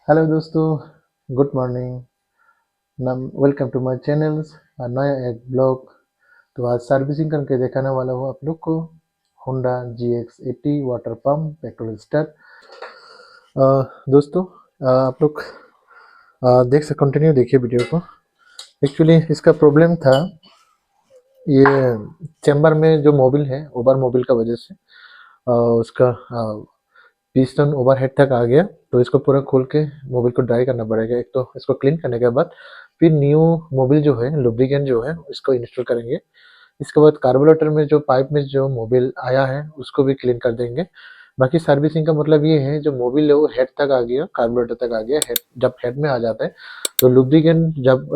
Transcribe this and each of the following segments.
Hello दोस्तों, good morning. Welcome to my channels. नया एक ब्लॉग। तो आज सर्विसिंग करके दिखाने वाला हूँ आप लोग को Honda Gx80 water pump petrol star. दोस्तों, आप लोग देख सकते, कंटिन्यू देखिए वीडियो को। एक्चुअली इसका प्रॉब्लम था, ये चैम्बर में जो मोबिल है, ओवर मोबिल का वजह से उसका पिस्टन ओवरहेड तक आ गया। तो इसको पूरा खोल के मोबिल को ड्राई करना पड़ेगा। एक तो इसको क्लीन करने के बाद फिर न्यू मोबिल जो है, लुब्रिकेंट जो है, इसको इंस्टॉल करेंगे। इसके बाद कार्बोरेटर में जो पाइप में जो मोबिल आया है उसको भी क्लीन कर देंगे। बाकी सर्विसिंग का मतलब ये है, जो मोबिल है वो हेड तक आ गया, कार्बोरेटर तक आ गया। हेड जब हेड में आ जाता है तो लुब्रिकेंट जब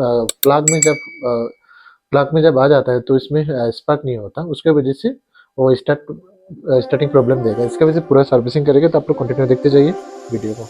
प्लग में जब आ जाता है तो इसमें स्पार्क नहीं होता, उसके वजह से वो स्टार्टिंग प्रॉब्लम देगा। इसके वजह से पूरा सर्विसिंग करेंगे। तो आप लोग कंटिन्यू देखते जाइए वीडियो को।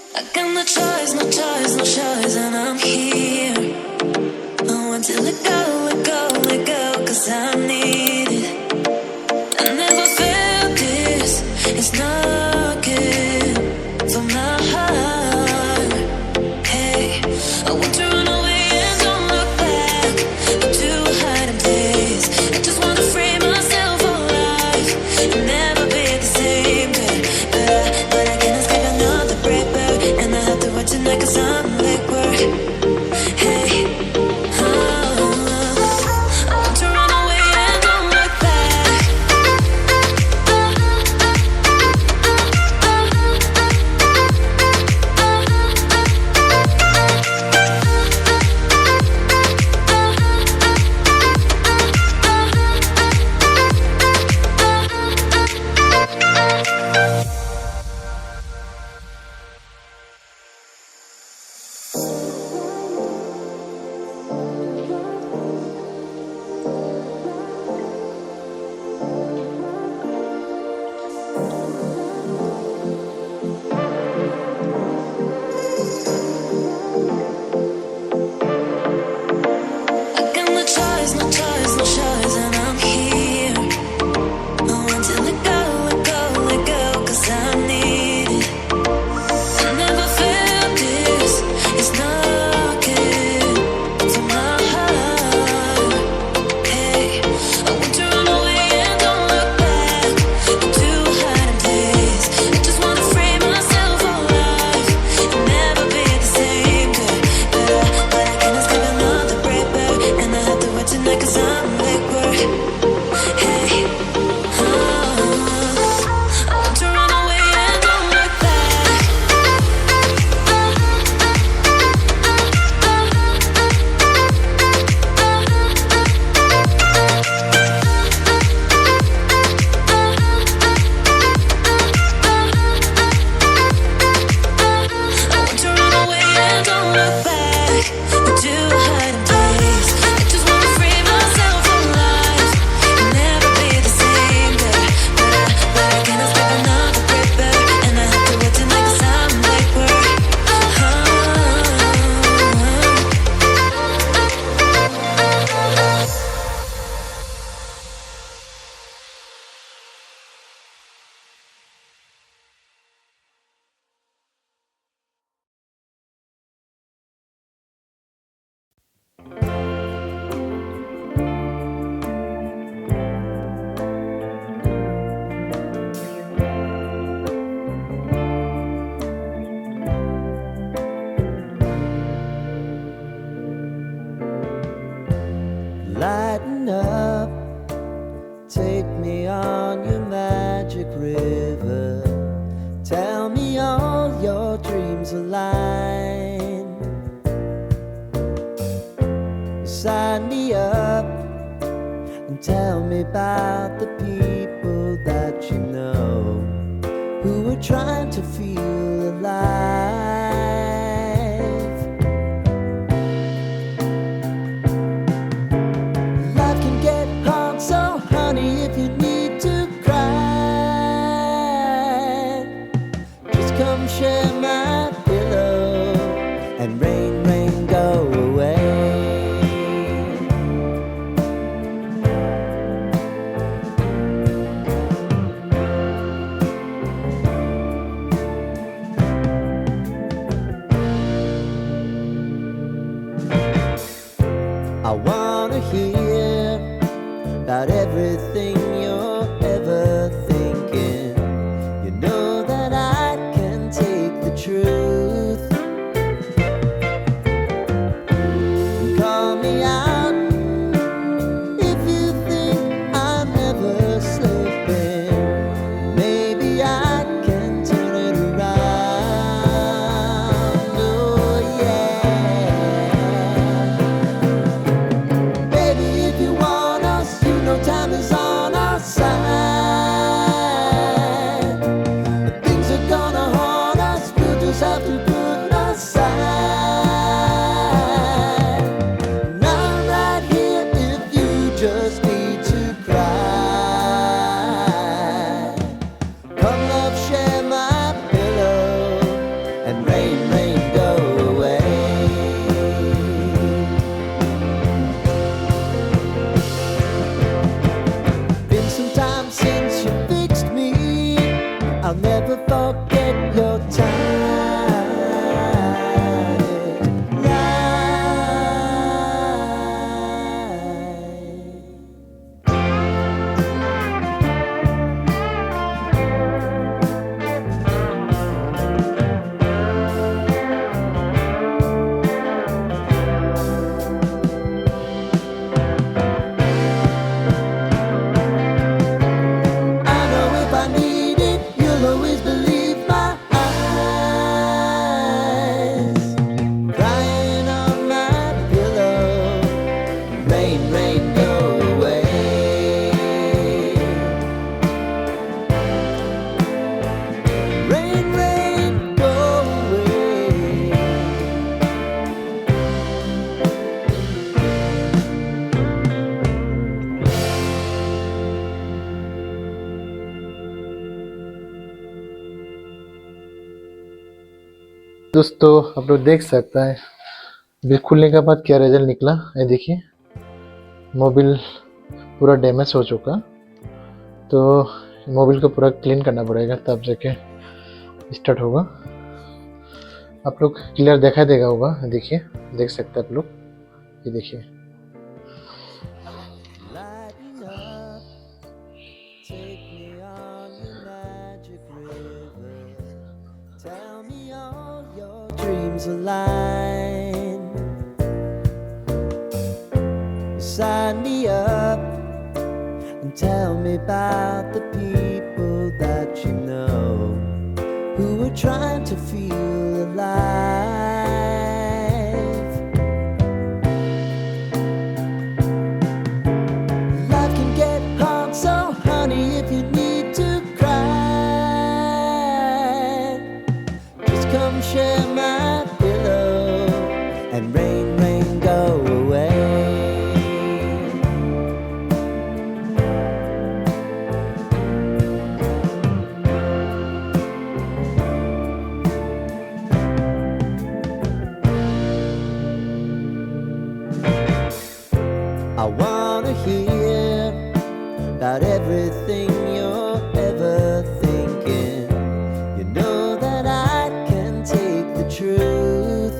Lighten up, take me on your magic river. Tell me all your dreams align. Sign me up and tell me about the people that you know who are trying to feel alive. Come share my pillow and rain, rain, go away. दोस्तों आप लोग देख सकते हैं bill खुलने के बाद क्या रिजल्ट निकला। ये देखिए मोबिल पूरा डैमेज हो चुका, तो मोबिल को पूरा क्लीन करना पड़ेगा तब जाके स्टार्ट होगा। आप लोग क्लियर दिखाई देगा होगा, देखिए देख सकते हैं आप लोग, ये देखिए। Lighten up, take me on your magic river. Tell me all your dreams align. Sign me up and tell me about the people that you know who are trying to feel alive. Life can get hard, so honey, if you need to cry, just come share my pillow and rain, rain, go away. I wanna hear about everything you're ever thinking. You know that I can take the truth.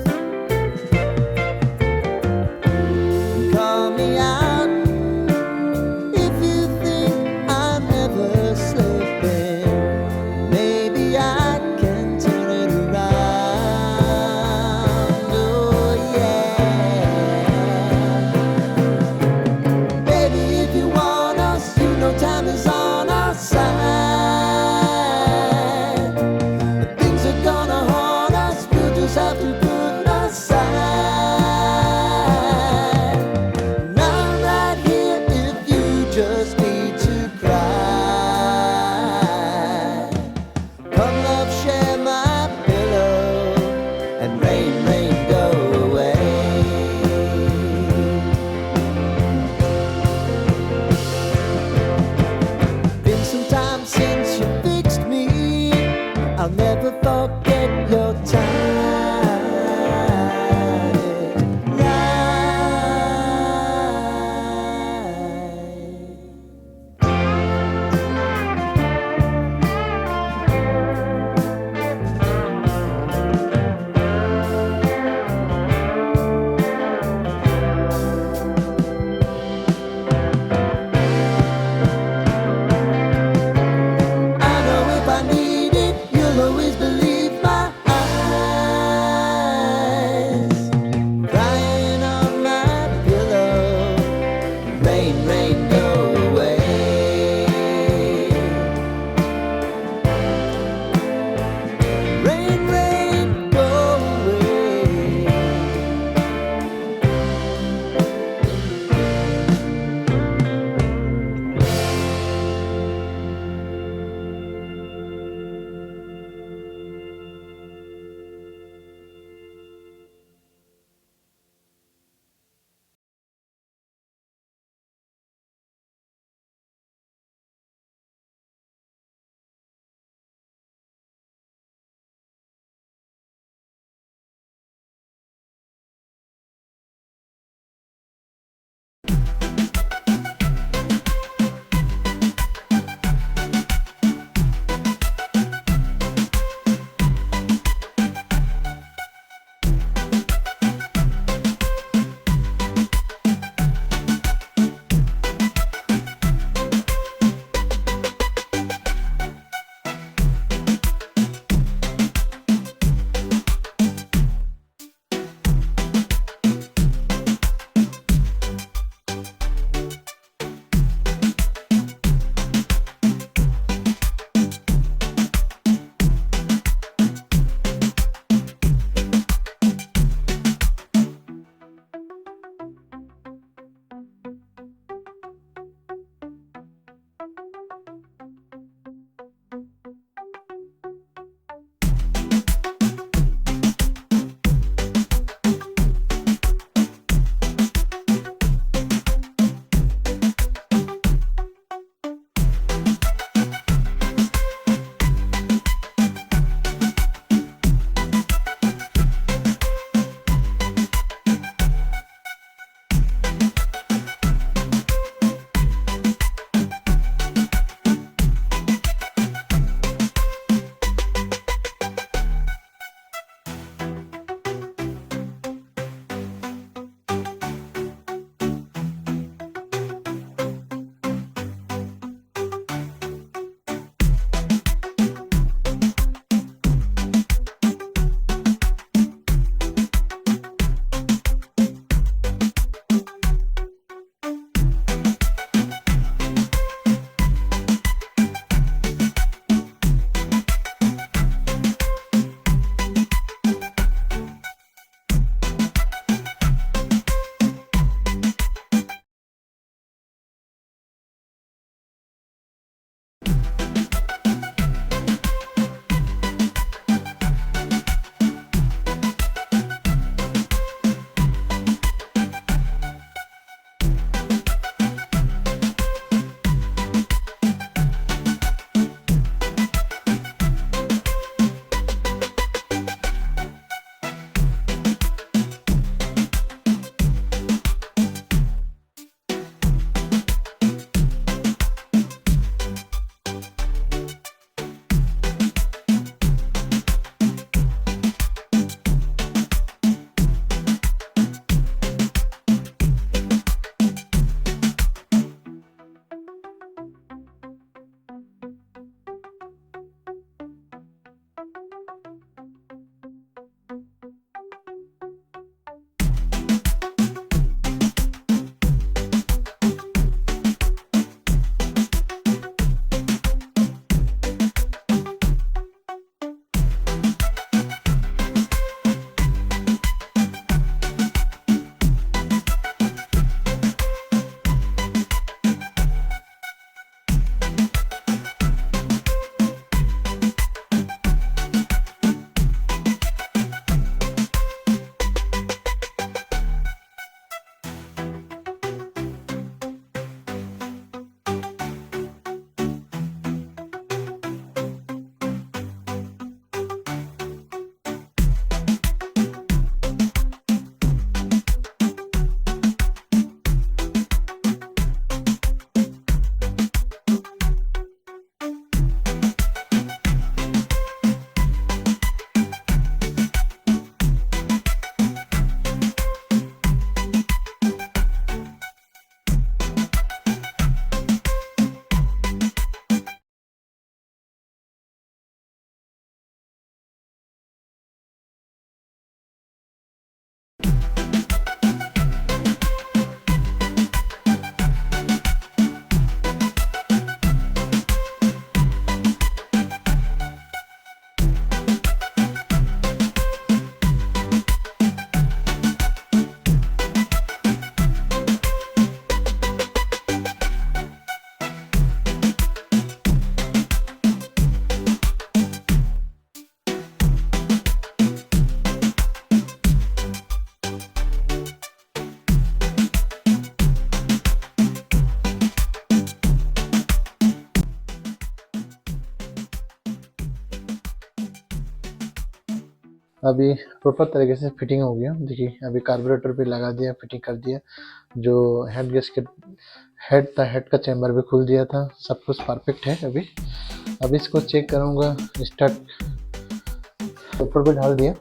Call me out if you think I'm ever slipping. Maybe I can turn it around. Oh yeah. Baby, if you want us, you know time is on our side. If things are gonna haunt us, we'll just have to put aside. And I'm right here if you just need to cry. Come love, share my pillow, and rain, rain, go away. Been some time since you fixed me. I'll never forget your time. I know if I need it, you'll always believe अभी proper तरीके से fitting हो गया। देखिए अभी carburettor भी लगा दिया, फिटिंग कर दिया, जो हेड गैस्केट हेड था, हेड का चैम्बर भी खुल दिया था, सब कुछ परफेक्ट है। अभी इसको चेक करूँगा। स्टार्ट ऊपर भी डाल दिया,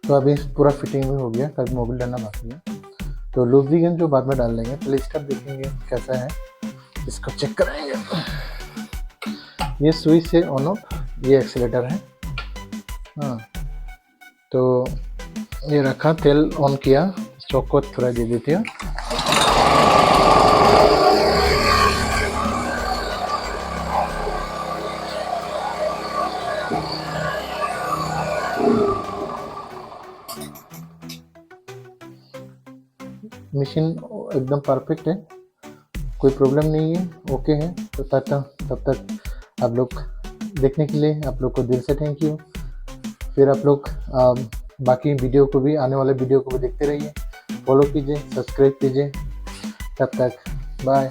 तो अभी पूरा फिटिंग भी हो गया, कभी मोबिल डालना बाकी है। तो लुब्रिकेंट जो बाद में डाल लेंगे, पहले इसका देखेंगे कैसा है, इसको चेक कराएंगे। ये स्विच है ऑन ऑफ, ये एक्सीलेटर है। हाँ, तो ये रखा, तेल ऑन किया, चौक को थोड़ा दे देती है। मशीन एकदम परफेक्ट है, कोई प्रॉब्लम नहीं है, ओके है। तो तब तक आप लोग देखने के लिए आप लोग को दिल से थैंक यू। फिर आप लोग बाकी वीडियो को भी, आने वाले वीडियो को भी देखते रहिए, फॉलो कीजिए, सब्सक्राइब कीजिए। तब तक बाय।